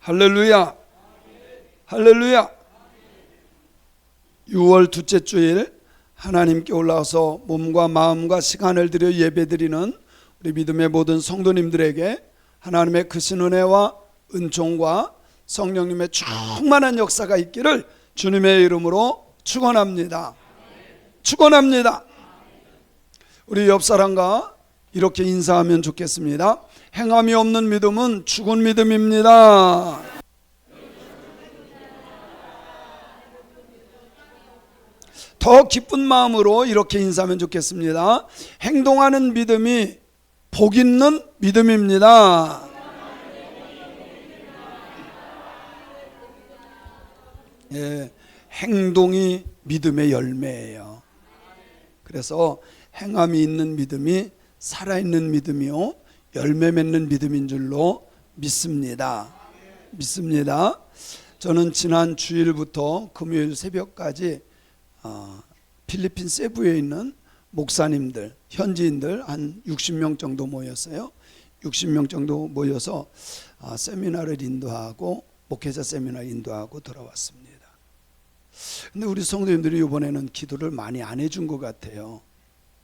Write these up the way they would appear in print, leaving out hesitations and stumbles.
할렐루야, 할렐루야. 6월 둘째 주일 하나님께 올라와서 몸과 마음과 시간을 들여 예배드리는 우리 믿음의 모든 성도님들에게 하나님의 크신 은혜와 은총과 성령님의 충만한 역사가 있기를 주님의 이름으로 축원합니다. 축원합니다. 우리 옆 사람과 이렇게 인사하면 좋겠습니다. 행함이 없는 믿음은 죽은 믿음입니다. 더 기쁜 마음으로 이렇게 인사하면 좋겠습니다. 행동하는 믿음이 복 있는 믿음입니다. 예, 행동이 믿음의 열매예요. 그래서 행함이 있는 믿음이 살아있는 믿음이요 열매 맺는 믿음인 줄로 믿습니다. 믿습니다. 저는 지난 주일부터 금요일 새벽까지 필리핀 세부에 있는 목사님들, 현지인들 한 60명 정도 모였어요. 60명 정도 모여서 세미나를 인도하고 목회자 세미나를 인도하고 돌아왔습니다. 근데 우리 성도님들이 이번에는 기도를 많이 안 해준 것 같아요.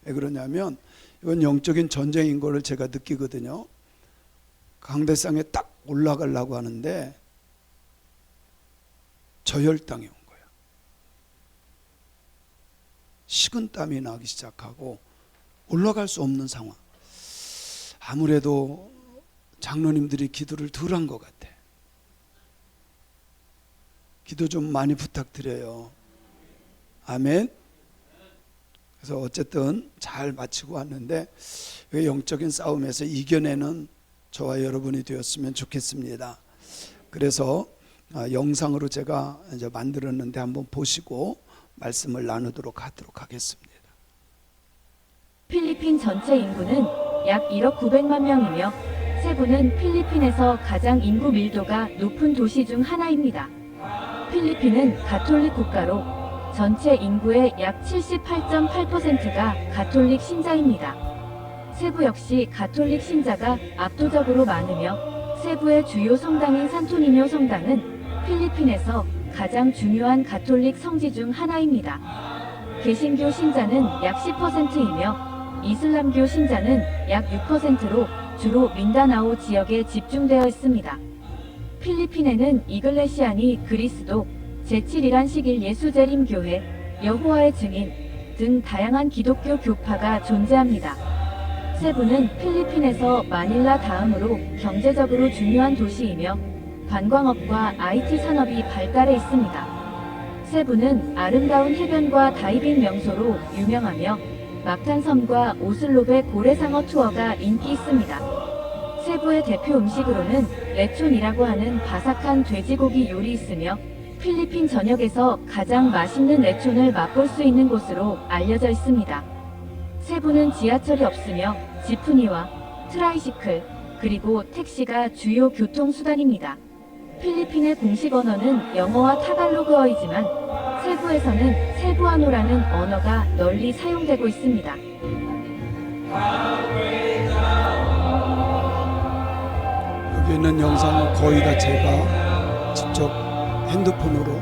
왜 그러냐면 이건 영적인 전쟁인 걸 제가 느끼거든요. 강대상에 딱 올라가려고 하는데 저혈당이 온 거예요. 식은땀이 나기 시작하고 올라갈 수 없는 상황. 아무래도 장로님들이 기도를 덜 한 것 같아. 기도 좀 많이 부탁드려요. 아멘. 그래서 어쨌든 잘 마치고 왔는데 영적인 싸움에서 이겨내는 저와 여러분이 되었으면 좋겠습니다. 그래서 영상으로 제가 이제 만들었는데 한번 보시고 말씀을 나누도록 하겠습니다. 필리핀 전체 인구는 약 1억 900만 명이며 세부는 필리핀에서 가장 인구 밀도가 높은 도시 중 하나입니다. 필리핀은 가톨릭 국가로 전체 인구의 약 78.8%가 가톨릭 신자입니다. 세부 역시 가톨릭 신자가 압도적으로 많으며 세부의 주요 성당인 산토니뇨 성당은 필리핀에서 가장 중요한 가톨릭 성지 중 하나입니다. 개신교 신자는 약 10%이며 이슬람교 신자는 약 6%로 주로 민다나오 지역에 집중되어 있습니다. 필리핀에는 이글레시아니 그리스도, 제7이란 식일 예수재림 교회, 여호와의 증인 등 다양한 기독교 교파가 존재합니다. 세부는 필리핀에서 마닐라 다음으로 경제적으로 중요한 도시이며 관광업과 IT 산업이 발달해 있습니다. 세부는 아름다운 해변과 다이빙 명소로 유명하며 막탄섬과 오슬롭의 고래상어 투어가 인기 있습니다. 세부의 대표 음식으로는 레촌이라고 하는 바삭한 돼지고기 요리 있으며 필리핀 전역에서 가장 맛있는 레촌을 맛볼 수 있는 곳으로 알려져 있습니다. 세부는 지하철이 없으며 지프니와 트라이시클 그리고 택시가 주요 교통수단입니다. 필리핀의 공식 언어는 영어와 타갈로그어이지만 세부에서는 세부아노라는 언어가 널리 사용되고 있습니다. 여기 있는 영상은 거의 다 제가 직접 핸드폰으로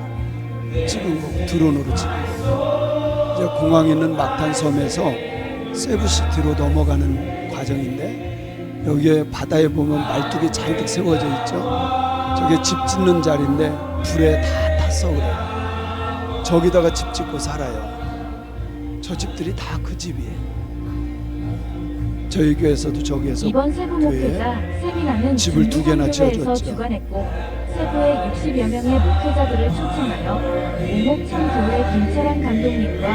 찍은 거고 드론으로 찍은 거고 이제 공항에 있는 막탄섬에서 세부시티로 넘어가는 과정인데 여기에 바다에 보면 말뚝이 잔뜩 세워져 있죠. 저게 집 짓는 자리인데 불에 다 탔어 그래요. 저기다가 집 짓고 살아요. 저 집들이 다 그 집이에요. 저희 교회에서도 저기에서 이번 세부 목회자 세미나는 집을 2개나 지어줬죠. 주관했고 세부의 60여 명의 목회자들을 초청하여 오목천교회 김철환 감독님과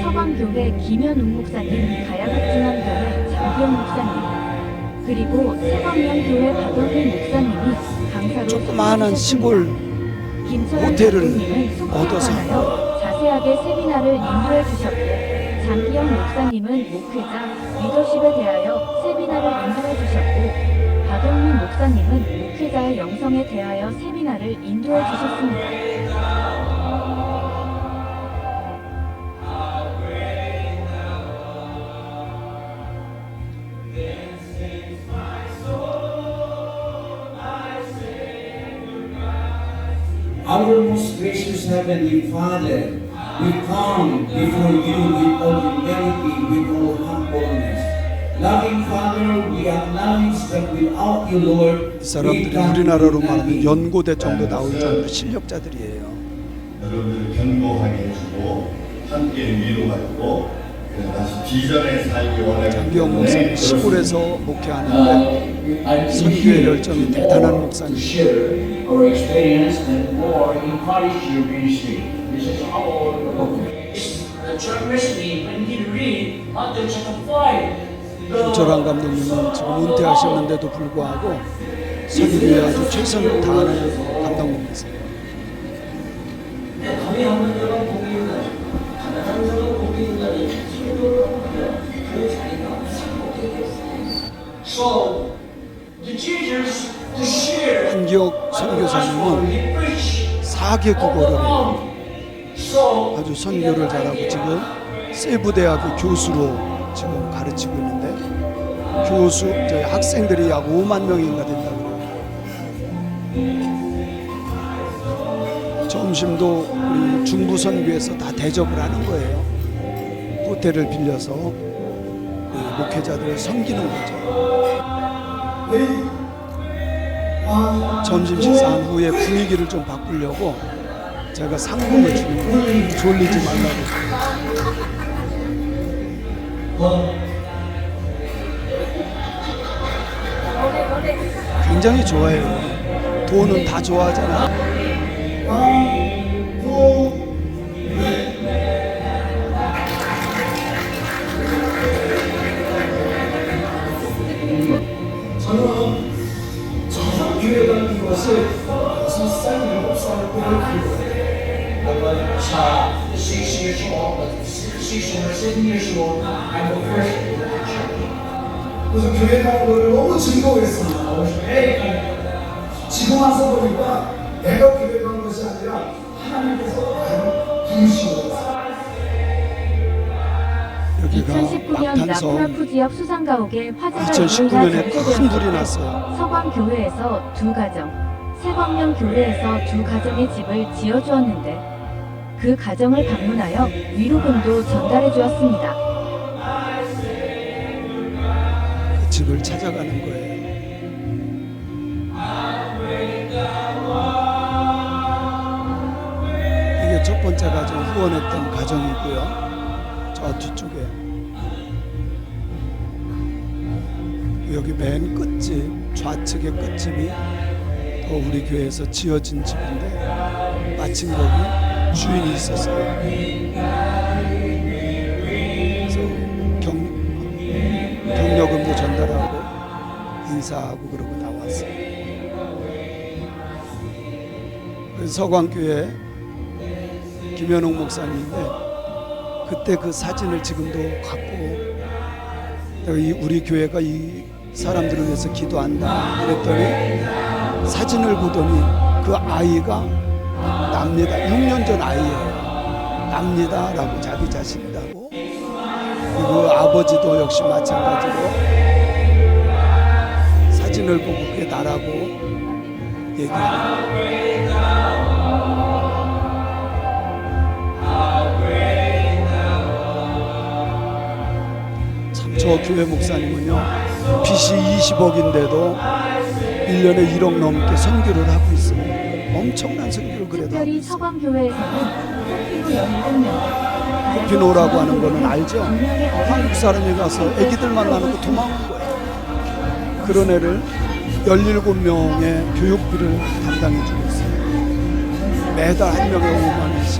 서광교회 김현웅 목사님, 가야국중앙교회 장기영 목사님 그리고 세광명교회 박원빈 목사님이 강사로 조그마한 시골 호텔을 얻어서 자세하게 세미나를 인도해 주셨고 장기영 목사님은 목회자 리더십에 대하여 세미나를 인도해 주셨고 박영민 목사님은 목회자의 영성에 대하여 세미나를 인도해 주셨습니다. Our most gracious Heavenly Father, we come before you with all humility, with all humbleness. Loving Father, we acknowledge that without you, Lord, 이 사람들이 우리나라로 말하면 연고대 정도 나올 정도로 실력자들이에요. 여러분들을 견고하게 해주고 함께 위로하고 다시 비전에 살기 원하기 장기영 목사님 때문에 시골에서 목회하는데 선교의 열정이 대단한 목사님. share our experience and more encourage your ministry. This is our book. The church recently, when he read Matthew chapter 5, 조철환 감독님은 지금 은퇴하셨는데도 불구하고 선교에 아주 최선을 다하는 감독님이세요. 감이 없는 자는 복이 있나니 가난한 자는 복이 있나니 선교를 하면 그 자리가 상복되겠어요. so the Jesus to share 한기혁 선교사님은 he preached 4개 국어를 해요. so 아주 선교를 잘하고 지금 세부대학의 교수로 지금 가르치고 있는데 교수 저희 학생들이 약 5만 명인가 된다고 그래요. 점심도 우리 중부 선교에서 다 대접을 하는 거예요. 호텔을 빌려서 목회자들을 섬기는 거죠. 점심 식사한 후에 분위기를 좀 바꾸려고 제가 상금을 주는 거예요. 졸리지 말라고. 굉장히 좋아해요. 돈은 다 좋아하잖아. 저는 처음 교회라는 것을 6살, 7살 때를 기억해요. 자, 6 years old, 6 or 7 years old, I'm the first in the church. 그래서 교회 가는 거를 너무 즐거워했습니다. 그래서 매일 가요. 지금 와서 보니까 내가 교회 간 것이 아니라 하나님께서 나를 부르신 거였어요. 여기가 2019년 낙탄섬 라프라프 지역 수상가옥에 화재가 2019년에 일어나 큰 불이 났어요. 서광교회에서 2가정, 세광명 교회에서 2가정의 집을 지어주었는데 그 가정을 방문하여 위로금도 전달해 주었습니다. 그 집을 찾아가는 거예요. 이게 첫 번째 가정 후원했던 가정이고요. 저 뒤쪽에 여기 맨 끝집 좌측의 끝집이 더 우리 교회에서 지어진 집인데 마침 거기 주인이 있었어요. 그래서 경력금도 전달하고 인사하고 그러고 나왔어요. 그래서 서광교회 김현옥 목사님인데 그때 그 사진을 지금도 갖고 우리 교회가 이 사람들을 위해서 기도한다 그랬더니 사진을 보더니 그 아이가 납니다. 6년 전 아이예요. 납니다 라고 자기 자신이라고. 그리고 아버지도 역시 마찬가지로 사진을 보고 그게 나라고 얘기해요. 저 교회 목사님은요 빚이 20억인데도 1년에 1억 넘게 선교를 하고 있어요. 엄청난 선교를 그래도 하고 특별히 있어요. 서광교회에서는 코피노 17명, 코피노라고 하는 거는 알죠? 한국 사람이 가서 애기들 만나는 거 도망온 거예요. 그런 애를 17명의 교육비를 담당해 주고 있어요. 매달 한 명에 5만 원씩.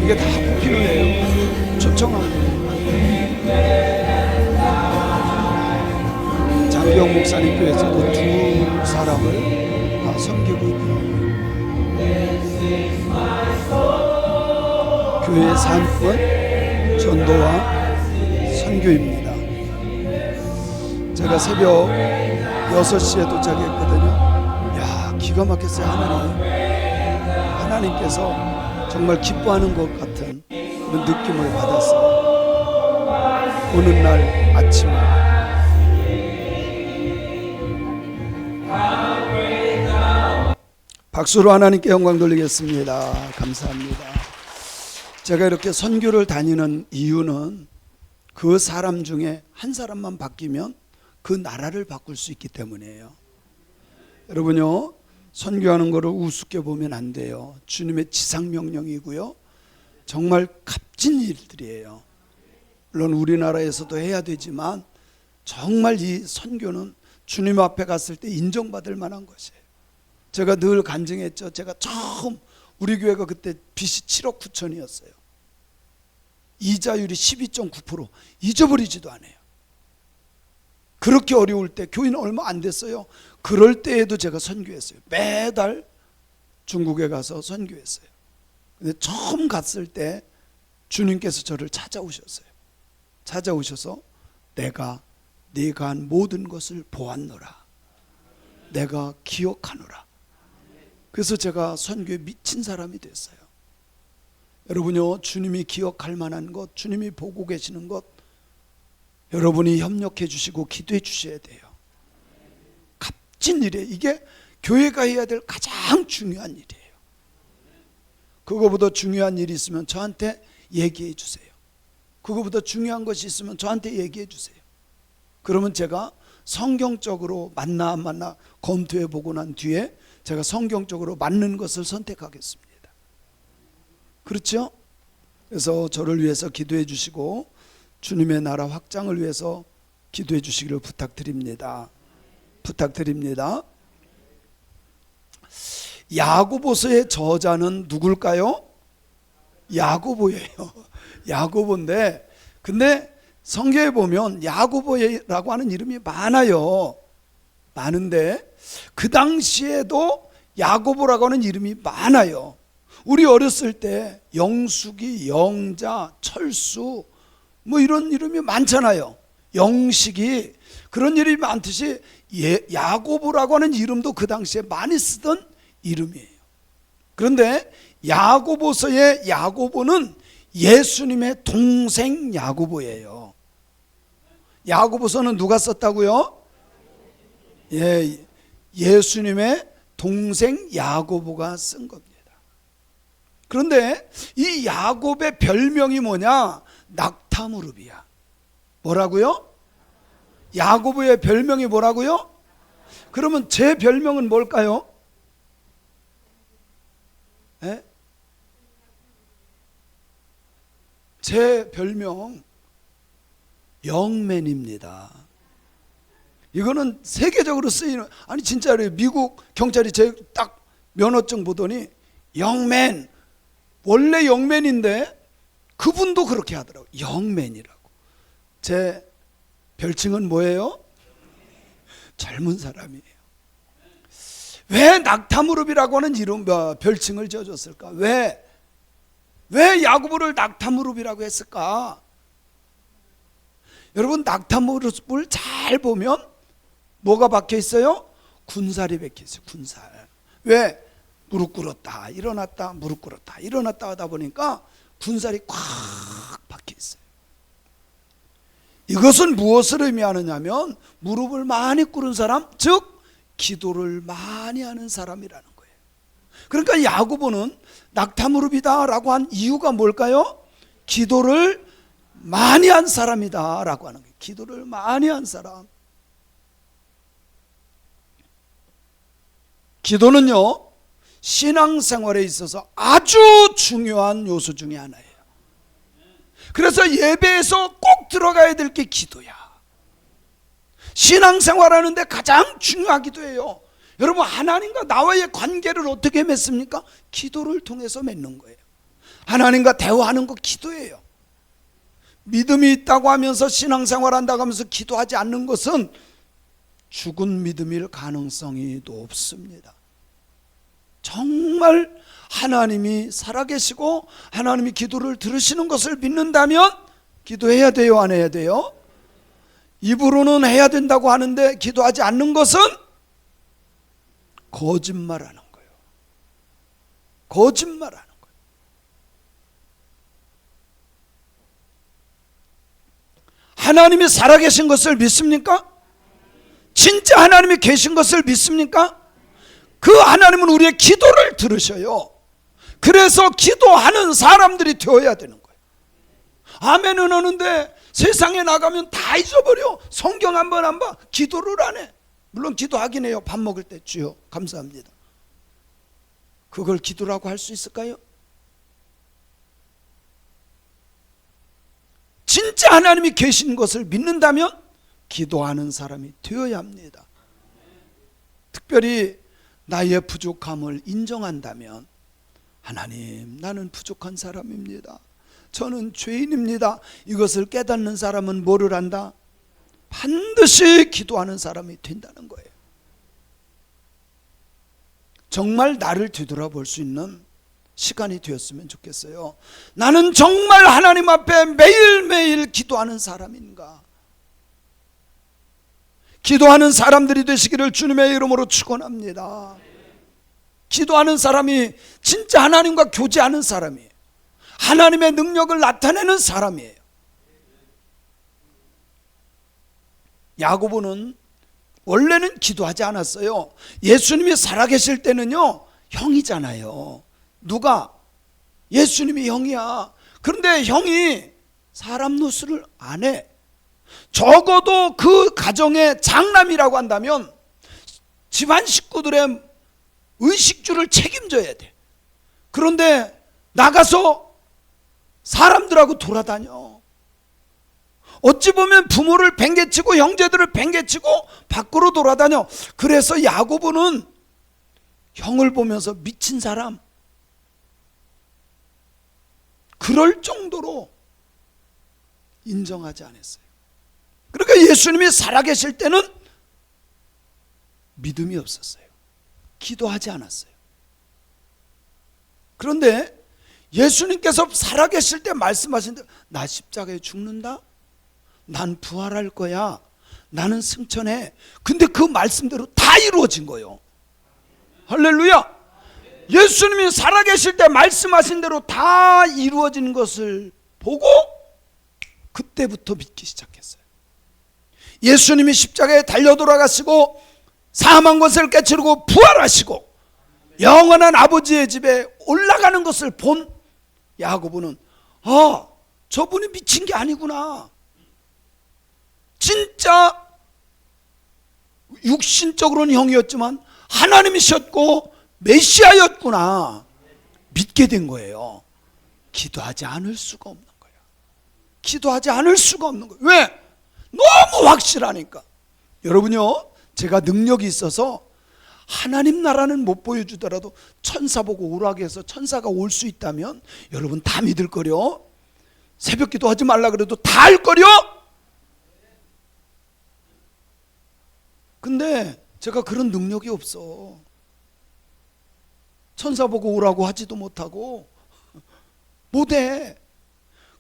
이게 다 코피노예요. 초청한 거예요. 장기영 목사님 교회에서도 2사람을 다 섬기고 있고요. 교회의 삶은 전도와 선교입니다. 제가 새벽 6시에 도착했거든요. 야, 기가 막혔어요. 하나님께서 정말 기뻐하는 것 같은 그런 느낌을 받았어요. 오는 날 아침에 박수로 하나님께 영광 돌리겠습니다. 감사합니다. 제가 이렇게 선교를 다니는 이유는 그 사람 중에 한 사람만 바뀌면 그 나라를 바꿀 수 있기 때문이에요. 여러분요, 선교하는 거를 우습게 보면 안 돼요. 주님의 지상명령이고요, 정말 값진 일들이에요. 물론 우리나라에서도 해야 되지만 정말 이 선교는 주님 앞에 갔을 때 인정받을 만한 것이에요. 제가 늘 간증했죠. 제가 처음 우리 교회가 그때 빚이 7억 9천이었어요. 이자율이 12.9%. 잊어버리지도 않아요. 그렇게 어려울 때, 교회는 얼마 안 됐어요. 그럴 때에도 제가 선교했어요. 매달 중국에 가서 선교했어요. 근데 처음 갔을 때 주님께서 저를 찾아오셨어요. 찾아오셔서 내가 네가 한 모든 것을 보았노라. 내가 기억하노라. 그래서 제가 선교에 미친 사람이 됐어요. 여러분요, 주님이 기억할 만한 것, 주님이 보고 계시는 것, 여러분이 협력해 주시고 기도해 주셔야 돼요. 값진 일이에요. 이게 교회가 해야 될 가장 중요한 일이에요. 그거보다 중요한 일이 있으면 저한테 얘기해 주세요. 그거보다 중요한 것이 있으면 저한테 얘기해 주세요. 그러면 제가 성경적으로 맞나 안 맞나 검토해 보고 난 뒤에 제가 성경적으로 맞는 것을 선택하겠습니다. 그렇죠? 그래서 저를 위해서 기도해 주시고 주님의 나라 확장을 위해서 기도해 주시기를 부탁드립니다. 부탁드립니다. 야고보서의 저자는 누굴까요? 야고보예요. 야고보인데, 근데 성경에 보면 야고보라고 하는 이름이 많아요. 많은데 그 당시에도 야고보라고 하는 이름이 많아요. 우리 어렸을 때 영숙이, 영자, 철수 뭐 이런 이름이 많잖아요. 영식이, 그런 이름이 많듯이 야고보라고 하는 이름도 그 당시에 많이 쓰던 이름이에요. 그런데 야고보서의 야고보는 예수님의 동생 야고보예요. 야고보서는 누가 썼다고요? 예수님의 동생 야고보가 쓴 겁니다. 그런데 이 야곱의 별명이 뭐냐? 낙타무릎이야. 뭐라고요? 야고보의 별명이 뭐라고요? 그러면 제 별명은 뭘까요? 네? 제 별명 영맨입니다. 이거는 세계적으로 쓰이는, 아니 진짜로 미국 경찰이 제 딱 면허증 보더니 영맨, 원래 영맨인데 그분도 그렇게 하더라고요. 영맨이라고. 제 별칭은 뭐예요? 젊은 사람이에요. 왜 낙타무릎이라고 하는 이름, 별칭을 지어줬을까? 왜 야고보를 낙타무릎이라고 했을까? 여러분, 낙타무릎을 잘 보면 뭐가 박혀 있어요? 군살이 박혀 있어요. 군살. 왜? 무릎 꿇었다 일어났다 무릎 꿇었다 일어났다 하다 보니까 군살이 꽉 박혀 있어요. 이것은 무엇을 의미하느냐면 무릎을 많이 꿇은 사람, 즉 기도를 많이 하는 사람이라는 거예요. 그러니까 야고보는 낙타무릎이다 라고 한 이유가 뭘까요? 기도를 많이 한 사람이다 라고 하는 거예요. 기도를 많이 한 사람. 기도는요, 신앙생활에 있어서 아주 중요한 요소 중에 하나예요. 그래서 예배에서 꼭 들어가야 될 게 기도야. 신앙생활하는데 가장 중요하기도 해요. 여러분, 하나님과 나와의 관계를 어떻게 맺습니까? 기도를 통해서 맺는 거예요. 하나님과 대화하는 거 기도예요. 믿음이 있다고 하면서 신앙생활 한다고 하면서 기도하지 않는 것은 죽은 믿음일 가능성이 높습니다. 정말 하나님이 살아계시고 하나님이 기도를 들으시는 것을 믿는다면 기도해야 돼요, 안 해야 돼요? 입으로는 해야 된다고 하는데 기도하지 않는 것은 거짓말하는 거예요. 거짓말하는 거예요. 하나님이 살아계신 것을 믿습니까? 진짜 하나님이 계신 것을 믿습니까? 그 하나님은 우리의 기도를 들으셔요. 그래서 기도하는 사람들이 되어야 되는 거예요. 아멘은 하는데 세상에 나가면 다 잊어버려. 성경 한 번 안 봐. 기도를 안 해. 물론 기도하긴 해요. 밥 먹을 때 주여 감사합니다. 그걸 기도라고 할 수 있을까요? 진짜 하나님이 계신 것을 믿는다면 기도하는 사람이 되어야 합니다. 특별히 나의 부족함을 인정한다면 하나님, 나는 부족한 사람입니다. 저는 죄인입니다. 이것을 깨닫는 사람은 뭐를 한다? 반드시 기도하는 사람이 된다는 거예요. 정말 나를 뒤돌아볼 수 있는 시간이 되었으면 좋겠어요. 나는 정말 하나님 앞에 매일매일 기도하는 사람인가? 기도하는 사람들이 되시기를 주님의 이름으로 축원합니다. 기도하는 사람이 진짜 하나님과 교제하는 사람이에요. 하나님의 능력을 나타내는 사람이에요. 야고보는 원래는 기도하지 않았어요. 예수님이 살아계실 때는요, 형이잖아요. 누가? 예수님이 형이야. 그런데 형이 사람 노릇을 안 해. 적어도 그 가정의 장남이라고 한다면 집안 식구들의 의식주를 책임져야 돼. 그런데 나가서 사람들하고 돌아다녀. 어찌 보면 부모를 뱅개치고 형제들을 뱅개치고 밖으로 돌아다녀. 그래서 야고보는 형을 보면서 미친 사람, 그럴 정도로 인정하지 않았어요. 그러니까 예수님이 살아계실 때는 믿음이 없었어요. 기도하지 않았어요. 그런데 예수님께서 살아계실 때 말씀하신 대로 나 십자가에 죽는다? 난 부활할 거야. 나는 승천해. 근데 그 말씀대로 다 이루어진 거예요. 할렐루야. 예수님이 살아계실 때 말씀하신 대로 다 이루어진 것을 보고 그때부터 믿기 시작했어요. 예수님이 십자가에 달려 돌아가시고 사망 것을 깨치르고 부활하시고 영원한 아버지의 집에 올라가는 것을 본 야고보는 저분이 미친 게 아니구나. 진짜 육신적으로는 형이었지만 하나님이셨고 메시아였구나 믿게 된 거예요. 기도하지 않을 수가 없는 거예요. 기도하지 않을 수가 없는 거예요. 왜? 너무 확실하니까. 여러분요, 제가 능력이 있어서 하나님 나라는 못 보여주더라도 천사 보고 오라고 해서 천사가 올 수 있다면 여러분 다 믿을 거려. 새벽 기도하지 말라 그래도 다 할 거려. 근데 제가 그런 능력이 없어. 천사 보고 오라고 하지도 못하고 못해.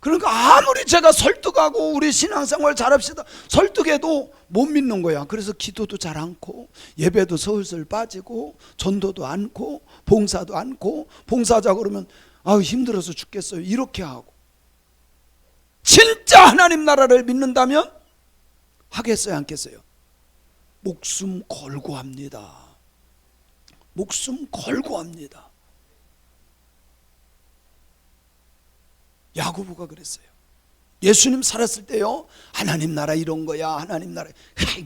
그러니까 아무리 제가 설득하고 우리 신앙생활 잘합시다 설득해도 못 믿는 거야. 그래서 기도도 잘 않고 예배도 슬슬 빠지고 전도도 않고 봉사도 않고 봉사하자 그러면 힘들어서 죽겠어요 이렇게 하고. 진짜 하나님 나라를 믿는다면 하겠어요 안겠어요? 목숨 걸고 합니다. 목숨 걸고 합니다. 야고보가 그랬어요. 예수님 살았을 때요, 하나님 나라 이런 거야, 하나님 나라.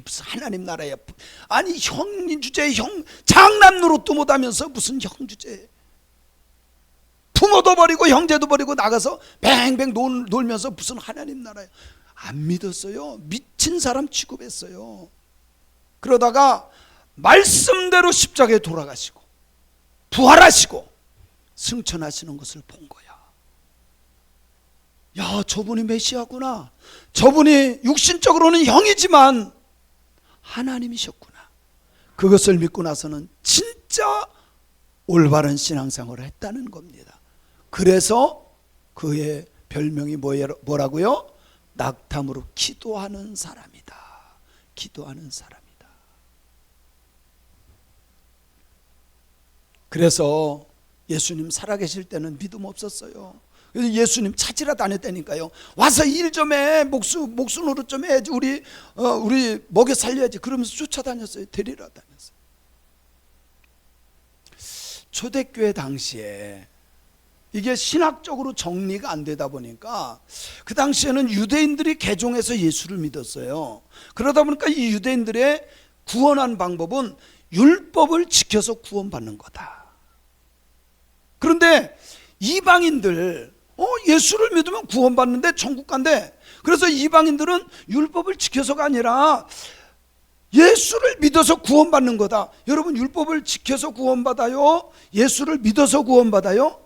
무슨 하나님 나라야. 아니 형 주제, 형 장남 노릇도 못하면서 무슨 형 주제. 부모도 버리고 형제도 버리고 나가서 뱅뱅 놀면서 무슨 하나님 나라야. 안 믿었어요. 미친 사람 취급했어요. 그러다가 말씀대로 십자가에 돌아가시고 부활하시고 승천하시는 것을 본 거야. 야, 저분이 메시아구나. 저분이 육신적으로는 형이지만 하나님이셨구나. 그것을 믿고 나서는 진짜 올바른 신앙생활을 했다는 겁니다. 그래서 그의 별명이 뭐라고요? 낙탐으로 기도하는 사람이다. 기도하는 사람이다. 그래서 예수님 살아계실 때는 믿음 없었어요. 그래서 예수님 찾으러 다녔다니까요. 와서 일 좀 해, 목수 노릇 좀 해야지. 우리 먹여 살려야지. 그러면서 쫓아다녔어요. 데리러 다녔어요. 초대교회 당시에 이게 신학적으로 정리가 안 되다 보니까 그 당시에는 유대인들이 개종해서 예수를 믿었어요. 그러다 보니까 이 유대인들의 구원한 방법은 율법을 지켜서 구원받는 거다. 그런데 이방인들 예수를 믿으면 구원받는데 천국 간대. 그래서 이방인들은 율법을 지켜서가 아니라 예수를 믿어서 구원받는 거다. 여러분, 율법을 지켜서 구원받아요? 예수를 믿어서 구원받아요?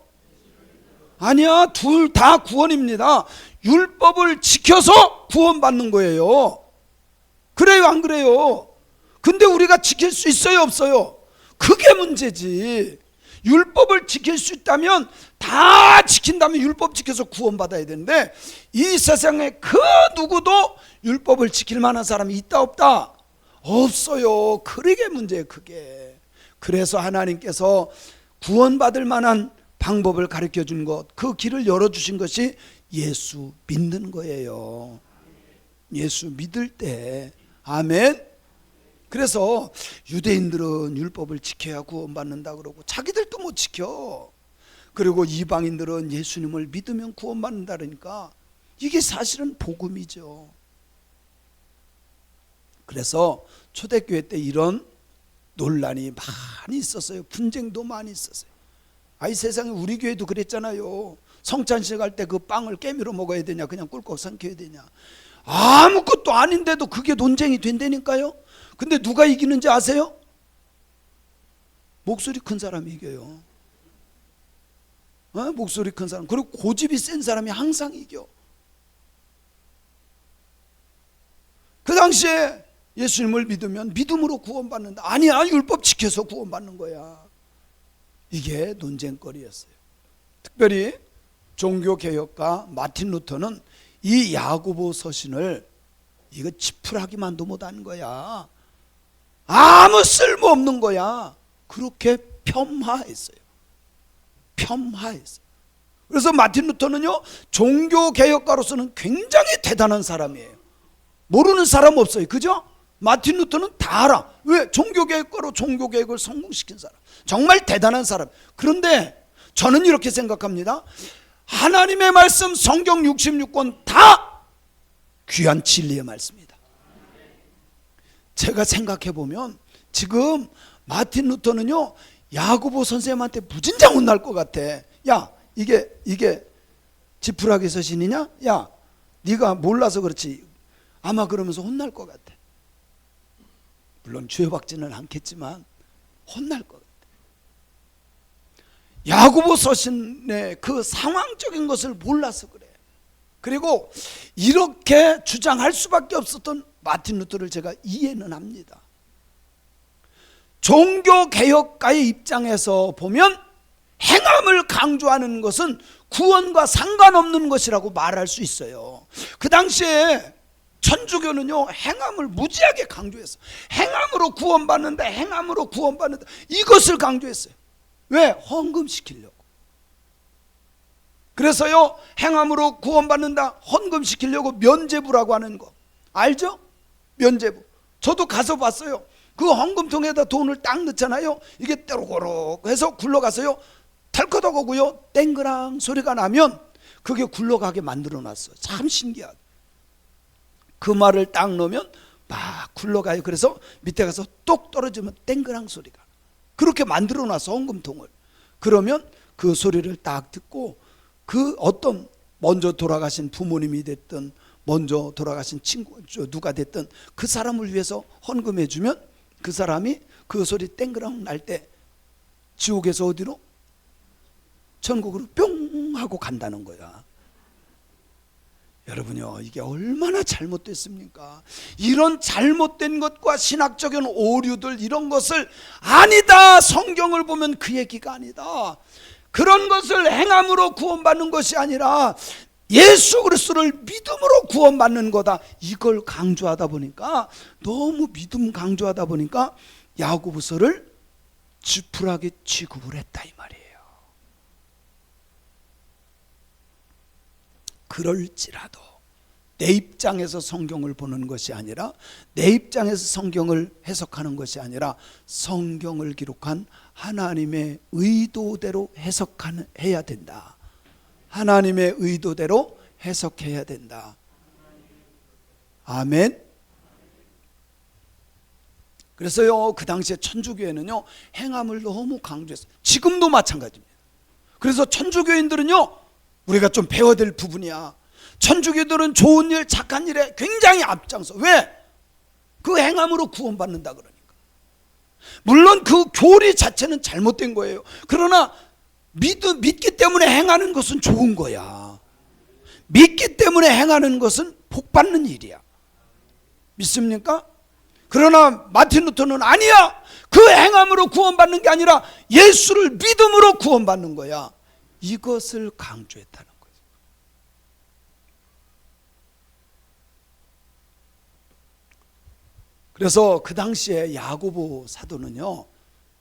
아니야, 둘 다 구원입니다. 율법을 지켜서 구원받는 거예요. 그래요, 안 그래요? 근데 우리가 지킬 수 있어요, 없어요? 그게 문제지. 율법을 지킬 수 있다면, 다 지킨다면 율법 지켜서 구원받아야 되는데, 이 세상에 그 누구도 율법을 지킬 만한 사람이 있다 없다? 없어요. 그게 문제예요, 그게. 그래서 하나님께서 구원받을 만한 방법을 가르쳐 준 것, 그 길을 열어주신 것이 예수 믿는 거예요. 예수 믿을 때. 아멘. 그래서 유대인들은 율법을 지켜야 구원받는다 그러고 자기들도 못 지켜. 그리고 이방인들은 예수님을 믿으면 구원받는다 그러니까 이게 사실은 복음이죠. 그래서 초대교회 때 이런 논란이 많이 있었어요. 분쟁도 많이 있었어요. 아이, 세상에 우리 교회도 그랬잖아요. 성찬식 할 때 그 빵을 깨미로 먹어야 되냐, 그냥 꿀꺽 삼켜야 되냐. 아무것도 아닌데도 그게 논쟁이 된다니까요. 근데 누가 이기는지 아세요? 목소리 큰 사람이 이겨요. 목소리 큰 사람. 그리고 고집이 센 사람이 항상 이겨. 그 당시에 예수님을 믿으면 믿음으로 구원받는다. 아니야, 율법 지켜서 구원받는 거야. 이게 논쟁거리였어요. 특별히 종교개혁가 마틴 루터는 이 야고보 서신을 이거 지푸라기만도 못한 거야. 아무 쓸모없는 거야. 그렇게 폄하했어요. 폄하했어요. 그래서 마틴 루터는요, 종교개혁가로서는 굉장히 대단한 사람이에요. 모르는 사람 없어요. 그죠? 마틴 루터는 다 알아. 왜? 종교개혁가로 종교개혁을 성공시킨 사람. 정말 대단한 사람. 그런데 저는 이렇게 생각합니다. 하나님의 말씀 성경 66권 다 귀한 진리의 말씀이다. 제가 생각해 보면 지금 마틴 루터는요, 야고보 선생님한테 무진장 혼날 것 같아. 야, 이게 지푸라기 서신이냐? 야, 네가 몰라서 그렇지. 아마 그러면서 혼날 것 같아. 물론 죄받지는 않겠지만 혼날 것 같아. 야고보 서신의 그 상황적인 것을 몰라서 그래. 그리고 이렇게 주장할 수밖에 없었던 마틴 루터를 제가 이해는 합니다. 종교개혁가의 입장에서 보면 행함을 강조하는 것은 구원과 상관없는 것이라고 말할 수 있어요. 그 당시에 천주교는요, 행함을 무지하게 강조했어요. 행함으로 구원받는다, 행함으로 구원받는다, 이것을 강조했어요. 왜? 헌금시키려고. 그래서요, 행함으로 구원받는다, 헌금시키려고 면죄부라고 하는 거 알죠? 면죄부. 저도 가서 봤어요. 그 헌금통에다 돈을 딱 넣잖아요. 이게 떼로고록 해서 굴러가서요, 털커덕하고요, 땡그랑 소리가 나면 그게 굴러가게 만들어놨어요. 참 신기하다. 그 말을 딱 넣으면 막 굴러가요. 그래서 밑에 가서 똑 떨어지면 땡그랑 소리가. 그렇게 만들어놔서 헌금통을. 그러면 그 소리를 딱 듣고 그 어떤 먼저 돌아가신 부모님이 됐든 먼저 돌아가신 친구 누가 됐든 그 사람을 위해서 헌금해 주면 그 사람이 그 소리 땡그랑 날 때 지옥에서 어디로? 천국으로 뿅 하고 간다는 거야. 여러분요, 이게 얼마나 잘못됐습니까? 이런 잘못된 것과 신학적인 오류들, 이런 것을 아니다, 성경을 보면 그 얘기가 아니다, 그런 것을 행함으로 구원받는 것이 아니라 예수 그리스도를 믿음으로 구원받는 거다, 이걸 강조하다 보니까, 너무 믿음 강조하다 보니까 야고보서를 지푸라기 취급을 했다 이 말이에요. 그럴지라도 내 입장에서 성경을 보는 것이 아니라, 내 입장에서 성경을 해석하는 것이 아니라 성경을 기록한 하나님의 의도대로 해석해야 된다. 하나님의 의도대로 해석해야 된다. 아멘. 그래서요, 그 당시에 천주교회는요, 행함을 너무 강조했어요. 지금도 마찬가지입니다. 그래서 천주교인들은요, 우리가 좀 배워야 될 부분이야. 천주교들은 좋은 일, 착한 일에 굉장히 앞장서. 왜? 그 행함으로 구원받는다 그러니까. 물론 그 교리 자체는 잘못된 거예요. 그러나 믿기 때문에 행하는 것은 좋은 거야. 믿기 때문에 행하는 것은 복 받는 일이야. 믿습니까? 그러나 마틴 루터는 아니야. 그 행함으로 구원받는 게 아니라 예수를 믿음으로 구원받는 거야. 이것을 강조했다는 거죠. 그래서 그 당시에 야고보 사도는요,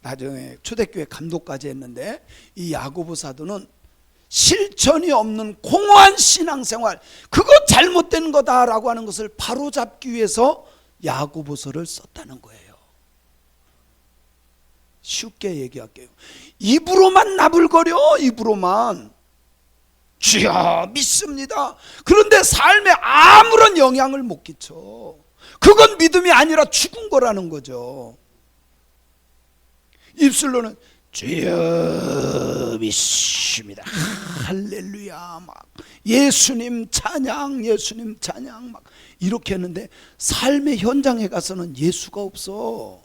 나중에 초대교회 감독까지 했는데, 이 야고보 사도는 실천이 없는 공허한 신앙생활, 그거 잘못된 거다라고 하는 것을 바로잡기 위해서 야고보서를 썼다는 거예요. 쉽게 얘기할게요. 입으로만 나불거려. 입으로만 주여 믿습니다. 그런데 삶에 아무런 영향을 못 끼쳐. 그건 믿음이 아니라 죽은 거라는 거죠. 입술로는 주여 믿습니다, 할렐루야, 막 예수님 찬양, 예수님 찬양, 막 이렇게 했는데 삶의 현장에 가서는 예수가 없어.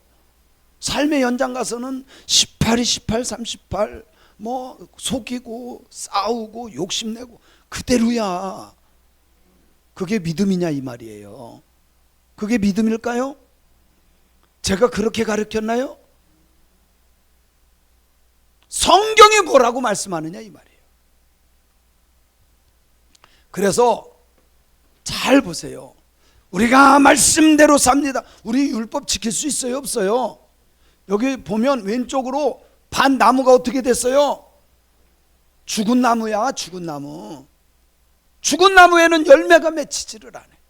삶의 현장 가서는 18, 28, 38 뭐 속이고 싸우고 욕심내고 그대로야. 그게 믿음이냐 이 말이에요. 그게 믿음일까요? 제가 그렇게 가르쳤나요? 성경이 뭐라고 말씀하느냐 이 말이에요. 그래서 잘 보세요. 우리가 말씀대로 삽니다. 우리 율법 지킬 수 있어요, 없어요? 여기 보면 왼쪽으로 반 나무가 어떻게 됐어요? 죽은 나무야, 죽은 나무. 죽은 나무에는 열매가 맺히지를 않아요.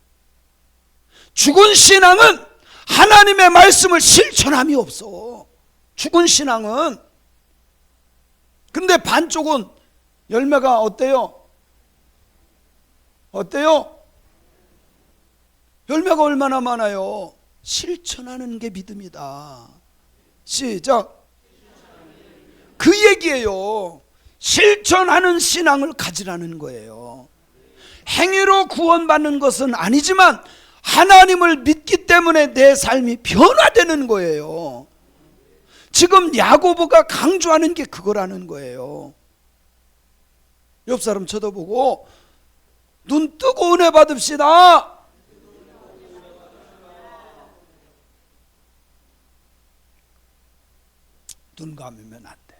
죽은 신앙은 하나님의 말씀을 실천함이 없어. 죽은 신앙은. 근데 반쪽은 열매가 어때요? 어때요? 열매가 얼마나 많아요? 실천하는 게 믿음이다. 시작. 그 얘기예요. 실천하는 신앙을 가지라는 거예요. 행위로 구원받는 것은 아니지만 하나님을 믿기 때문에 내 삶이 변화되는 거예요. 지금 야고보가 강조하는 게 그거라는 거예요. 옆 사람 쳐다보고 눈 뜨고 은혜 받읍시다. 눈 감으면 안 돼.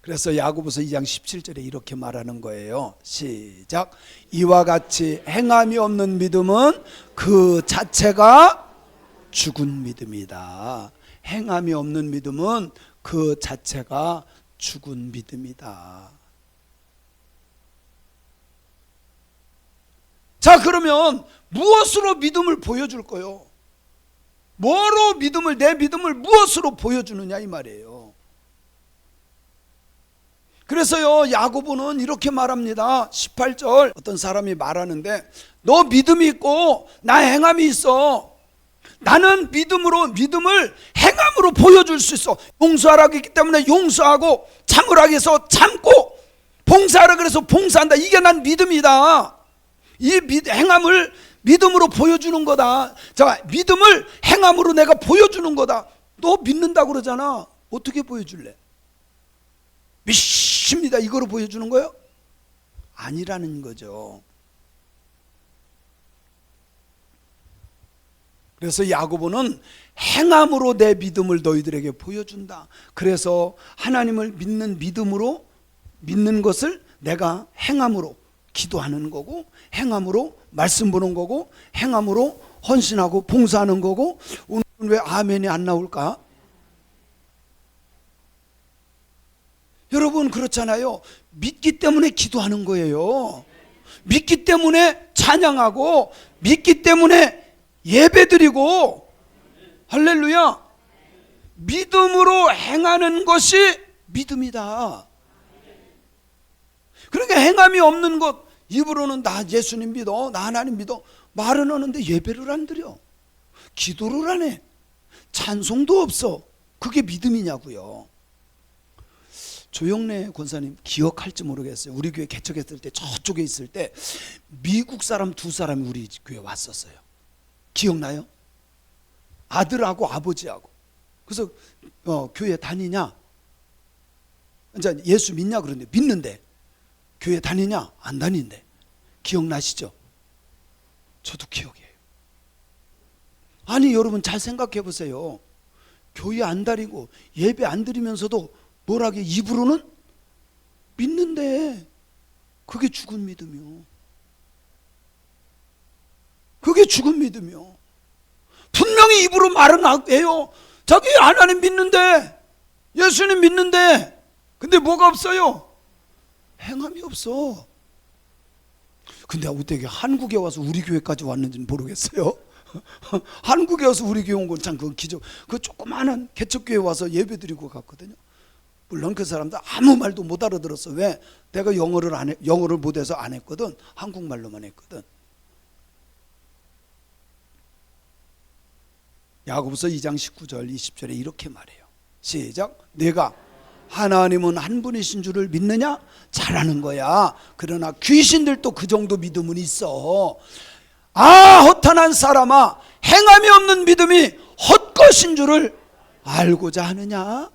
그래서 야고보서 2장 17절에 이렇게 말하는 거예요. 시작. 이와 같이 행함이 없는 믿음은 그 자체가 죽은 믿음이다. 행함이 없는 믿음은 그 자체가 죽은 믿음이다. 자, 그러면 무엇으로 믿음을 보여줄 거요? 뭐로 믿음을, 내 믿음을 무엇으로 보여주느냐 이 말이에요. 그래서요, 야고보는 이렇게 말합니다. 18절 어떤 사람이 말하는데, 너 믿음이 있고 나 행함이 있어. 나는 믿음을 행함으로 보여줄 수 있어. 용서하라고 했기 때문에 용서하고, 참으라고 해서 참고, 봉사하라고 해서 봉사한다. 이게 난 믿음이다. 이 행함을 믿음으로 보여주는 거다. 자, 믿음을 행함으로 내가 보여주는 거다. 너 믿는다고 그러잖아. 어떻게 보여줄래? 믿습니다, 이거로 보여주는 거예요? 아니라는 거죠. 그래서 야고보는 행함으로 내 믿음을 너희들에게 보여준다. 그래서 하나님을 믿는 믿음으로, 믿는 것을 내가 행함으로 기도하는 거고, 행함으로 말씀 보는 거고, 행함으로 헌신하고 봉사하는 거고. 오늘 왜 아멘이 안 나올까? 여러분 그렇잖아요. 믿기 때문에 기도하는 거예요. 믿기 때문에 찬양하고, 믿기 때문에 예배드리고. 할렐루야. 믿음으로 행하는 것이 믿음이다. 그러니까 행함이 없는 것, 입으로는 나 예수님 믿어, 나 하나님 믿어 말은 하는데 예배를 안 드려, 기도를 안 해, 찬송도 없어. 그게 믿음이냐고요. 조영래 권사님 기억할지 모르겠어요. 우리 교회 개척했을 때 저쪽에 있을 때 미국 사람 두 사람이 우리 교회 왔었어요. 기억나요? 아들하고 아버지하고. 그래서 교회 다니냐? 이제 예수 믿냐? 그런데 믿는데 교회 다니냐? 안 다닌대. 기억나시죠? 저도 기억해요. 아니 여러분 잘 생각해 보세요. 교회 안 다니고 예배 안 드리면서도 뭐라게 입으로는 믿는데 그게 죽은 믿음이요. 그게 죽은 믿음이요. 분명히 입으로 말은 해요. 자기 하나님 믿는데, 예수님 믿는데, 근데 뭐가 없어요? 행함이 없어. 근데 어떻게 한국에 와서 우리 교회까지 왔는지는 모르겠어요. 한국에 와서 우리 교회 온 건 참 그건 기적. 그 조그마한 개척교회 와서 예배 드리고 갔거든요. 물론 그 사람들 아무 말도 못 알아들었어. 왜? 내가 영어를 못해서 안 했거든. 한국말로만 했거든. 야고보서 2장 19절 20절에 이렇게 말해요. 시작. 내가 하나님은 한 분이신 줄을 믿느냐? 잘하는 거야. 그러나 귀신들도 그 정도 믿음은 있어. 아, 허탄한 사람아, 행함이 없는 믿음이 헛것인 줄을 알고자 하느냐?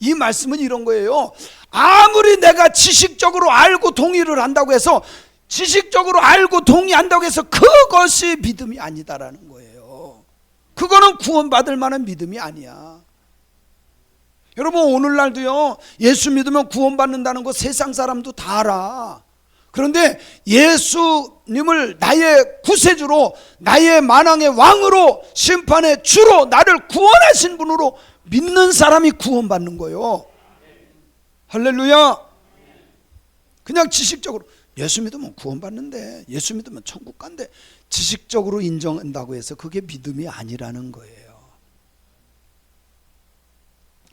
이 말씀은 이런 거예요. 아무리 내가 지식적으로 알고 동의를 한다고 해서, 지식적으로 알고 동의한다고 해서 그것이 믿음이 아니다라는 거예요. 그거는 구원받을 만한 믿음이 아니야. 여러분 오늘날도요, 예수 믿으면 구원받는다는 거 세상 사람도 다 알아. 그런데 예수님을 나의 구세주로, 나의 만왕의 왕으로, 심판의 주로, 나를 구원하신 분으로 믿는 사람이 구원받는 거예요. 할렐루야. 그냥 지식적으로 예수 믿으면 구원받는데, 예수 믿으면 천국 간대, 지식적으로 인정한다고 해서 그게 믿음이 아니라는 거예요.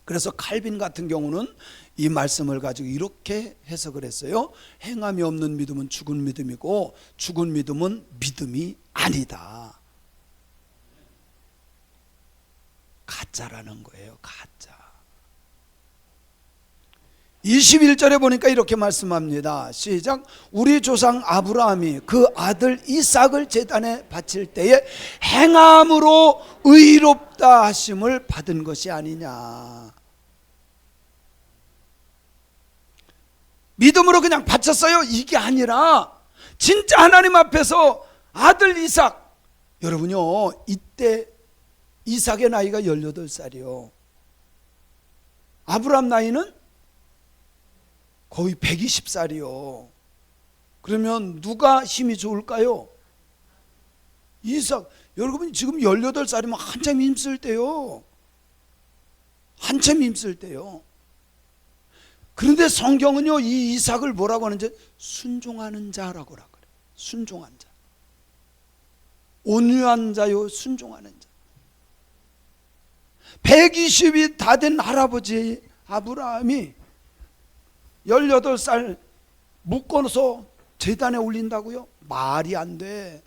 그래서 칼빈 같은 경우는 이 말씀을 가지고 이렇게 해석을 했어요. 행함이 없는 믿음은 죽은 믿음이고 죽은 믿음은 믿음이 아니다. 가짜라는 거예요. 가짜. 21절에 보니까 이렇게 말씀합니다. 시작. 우리 조상 아브라함이 그 아들 이삭을 제단에 바칠 때에 행함으로 의롭다 하심을 받은 것이 아니냐. 믿음으로 그냥 바쳤어요? 이게 아니라 진짜 하나님 앞에서 아들 이삭, 여러분요, 이때 이삭의 나이가 18살이요. 아브라함 나이는 거의 120살이요. 그러면 누가 힘이 좋을까요? 이삭. 여러분 지금 18살이면 한참 힘쓸 때요. 한참 힘쓸 때요. 그런데 성경은요, 이 이삭을 뭐라고 하는지 순종하는 자라고 그래요. 순종한 자. 온유한 자요, 순종하는 자. 120이 다 된 할아버지 아브라함이 18살 묶어서 제단에 올린다고요? 말이 안 돼.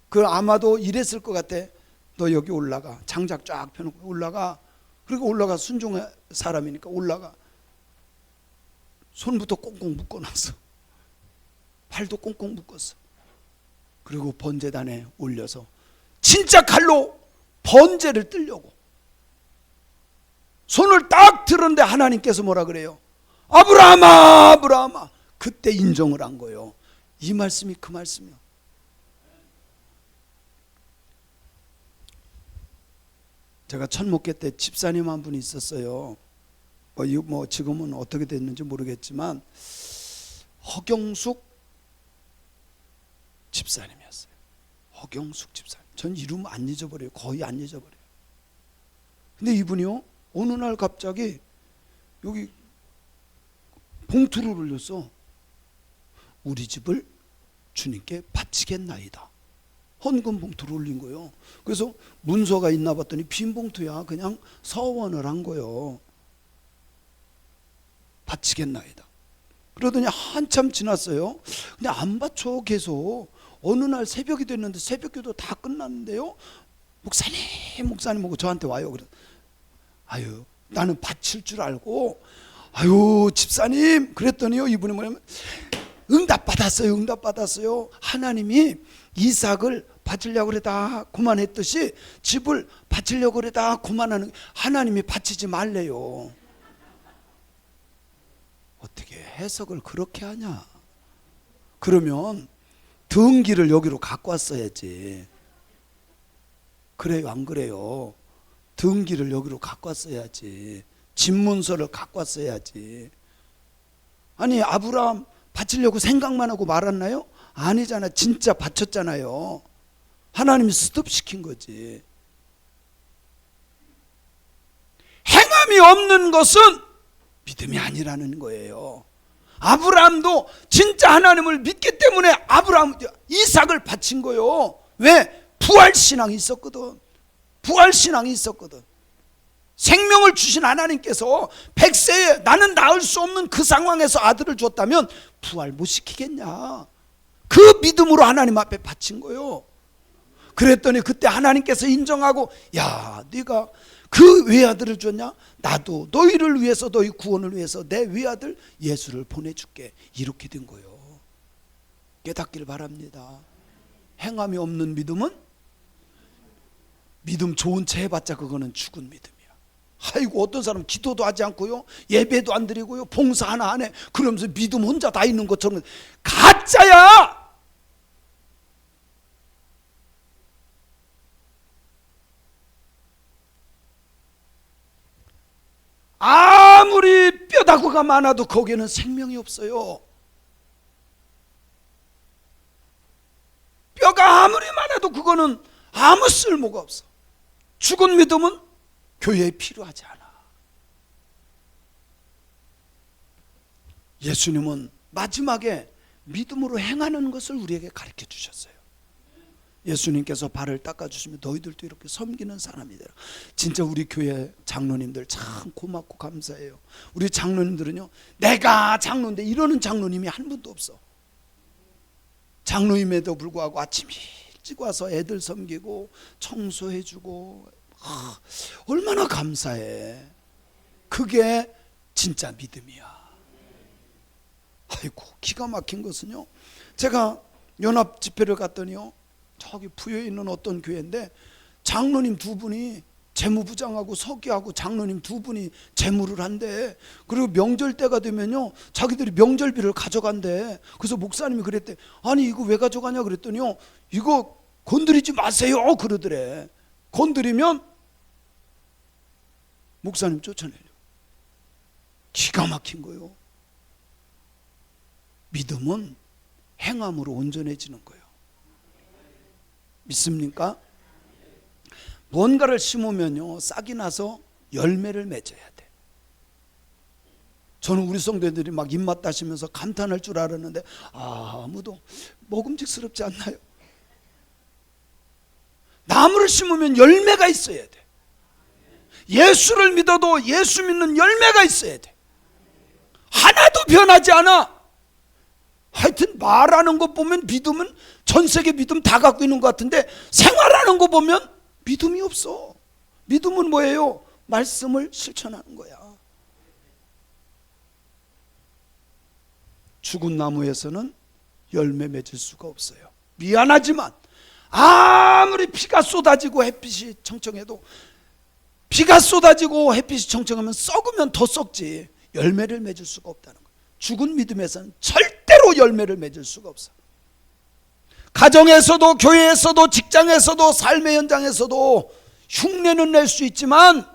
그 아마도 이랬을 것 같아. 너 여기 올라가. 장작 쫙 펴놓고 올라가. 그리고 올라가. 순종의 사람이니까 올라가. 손부터 꽁꽁 묶어놨어. 팔도 꽁꽁 묶었어. 그리고 번제단에 올려서 진짜 칼로 번제를 뜨려고 손을 딱 들었는데 하나님께서 뭐라 그래요? 아브라함아, 아브라함아. 그때 인정을 한 거예요. 이 말씀이 그 말씀이요. 제가 천목회 때 집사님 한 분이 있었어요. 지금은 어떻게 됐는지 모르겠지만 허경숙 집사님이었어요. 허경숙 집사님. 전 이름 안 잊어버려요. 거의 안 잊어버려요. 근데 이분이요, 어느 날 갑자기 여기 봉투를 올렸어. 우리 집을 주님께 바치겠나이다. 헌금 봉투를 올린 거예요. 그래서 문서가 있나 봤더니 빈 봉투야. 그냥 서원을 한 거예요. 바치겠나이다. 그러더니 한참 지났어요. 근데 안 바쳐 계속. 어느 날 새벽이 됐는데 새벽기도 다 끝났는데요. 목사님 하고 저한테 와요. 그래. 아유, 나는 바칠 줄 알고, 아유, 집사님. 그랬더니요, 이분이 뭐냐면, 응답 받았어요. 하나님이 이삭을 바치려고 그러다 그만했듯이 집을 바치려고 그러다 그만하는, 하나님이 바치지 말래요. 어떻게 해석을 그렇게 하냐? 그러면 등기를 여기로 갖고 왔어야지. 그래요, 안 그래요? 등기를 여기로 갖고 왔어야지. 집문서를 갖고 왔어야지. 아니, 아브라함 바치려고 생각만 하고 말았나요? 아니잖아. 진짜 바쳤잖아요. 하나님이 스톱시킨 거지. 행함이 없는 것은 믿음이 아니라는 거예요. 아브라함도 진짜 하나님을 믿기 때문에 이삭을 바친 거예요. 왜? 부활신앙이 있었거든. 생명을 주신 하나님께서 100세에 나는 낳을 수 없는 그 상황에서 아들을 줬다면 부활 못 시키겠냐. 그 믿음으로 하나님 앞에 바친 거예요. 그랬더니 그때 하나님께서 인정하고, 야, 네가 그 외아들을 줬냐? 나도 너희를 위해서, 너희 구원을 위해서 내 외아들 예수를 보내줄게. 이렇게 된 거예요. 깨닫길 바랍니다. 행함이 없는 믿음은, 믿음 좋은 채 해봤자 그거는 죽은 믿음이야. 아이고, 어떤 사람은 기도도 하지 않고요, 예배도 안 드리고요, 봉사 하나 안 해. 그러면서 믿음 혼자 다 있는 것처럼. 가짜야. 아무리 뼈다구가 많아도 거기에는 생명이 없어요. 뼈가 아무리 많아도 그거는 아무 쓸모가 없어. 죽은 믿음은 교회에 필요하지 않아. 예수님은 마지막에 믿음으로 행하는 것을 우리에게 가르쳐 주셨어요. 예수님께서 발을 닦아주시면 너희들도 이렇게 섬기는 사람이 되라. 진짜 우리 교회 장로님들 참 고맙고 감사해요. 우리 장로님들은요, 내가 장로인데 이러는 장로님이 한 분도 없어. 장로임에도 불구하고 아침 일찍 와서 애들 섬기고 청소해주고, 얼마나 감사해. 그게 진짜 믿음이야. 아이고, 기가 막힌 것은요, 제가 연합 집회를 갔더니요, 저기 부여에 있는 어떤 교회인데 장로님 두 분이 재무부장하고 서기하고 장로님 두 분이 재무를 한대. 그리고 명절 때가 되면요, 자기들이 명절비를 가져간대. 그래서 목사님이 그랬대. 아니, 이거 왜 가져가냐 그랬더니요, 이거 건드리지 마세요 그러더래. 건드리면 목사님 쫓아내려. 기가 막힌 거예요. 믿음은 행함으로 온전해지는 거예요. 믿습니까? 뭔가를 심으면요, 싹이 나서 열매를 맺어야 돼. 저는 우리 성도들이 막 입맛 다시면서 감탄할 줄 알았는데 아무도 먹음직스럽지 않나요? 나무를 심으면 열매가 있어야 돼. 예수를 믿어도 예수 믿는 열매가 있어야 돼. 하나도 변하지 않아. 하여튼 말하는 것 보면 믿음은 전 세계 믿음 다 갖고 있는 것 같은데 생활하는 거 보면 믿음이 없어. 믿음은 뭐예요? 말씀을 실천하는 거야. 죽은 나무에서는 열매 맺을 수가 없어요. 미안하지만 아무리 비가 쏟아지고 햇빛이 청청해도, 비가 쏟아지고 햇빛이 청청하면 썩으면 더 썩지 열매를 맺을 수가 없다는 거예요. 죽은 믿음에서는 절대로 열매를 맺을 수가 없어. 가정에서도 교회에서도 직장에서도 삶의 현장에서도 흉내는 낼 수 있지만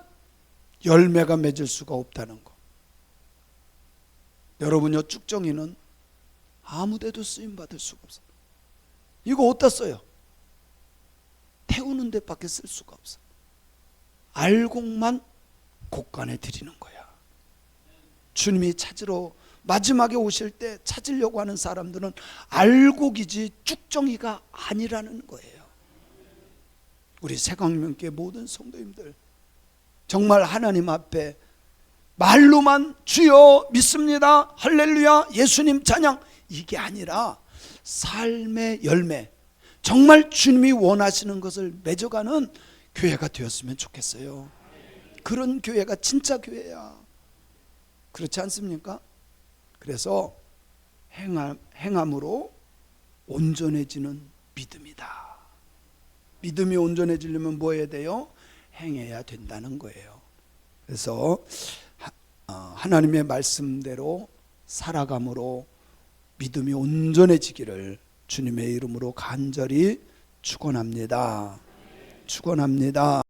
열매가 맺을 수가 없다는 거. 여러분요, 쭉정이는 아무데도 쓰임받을 수가 없어. 이거 어디다 써요? 태우는 데밖에 쓸 수가 없어. 알곡만 곡간에 드리는 거야. 주님이 찾으러 마지막에 오실 때 찾으려고 하는 사람들은 알곡이지 쭉정이가 아니라는 거예요. 우리 새광명교회 모든 성도님들 정말 하나님 앞에 말로만 주여 믿습니다, 할렐루야, 예수님 찬양, 이게 아니라 삶의 열매, 정말 주님이 원하시는 것을 맺어가는 교회가 되었으면 좋겠어요. 그런 교회가 진짜 교회야. 그렇지 않습니까? 그래서 행함으로 온전해지는 믿음이다. 믿음이 온전해지려면 뭐 해야 돼요? 행해야 된다는 거예요. 그래서 하나님의 말씀대로 살아감으로 믿음이 온전해지기를 주님의 이름으로 간절히 축원합니다. 축원합니다.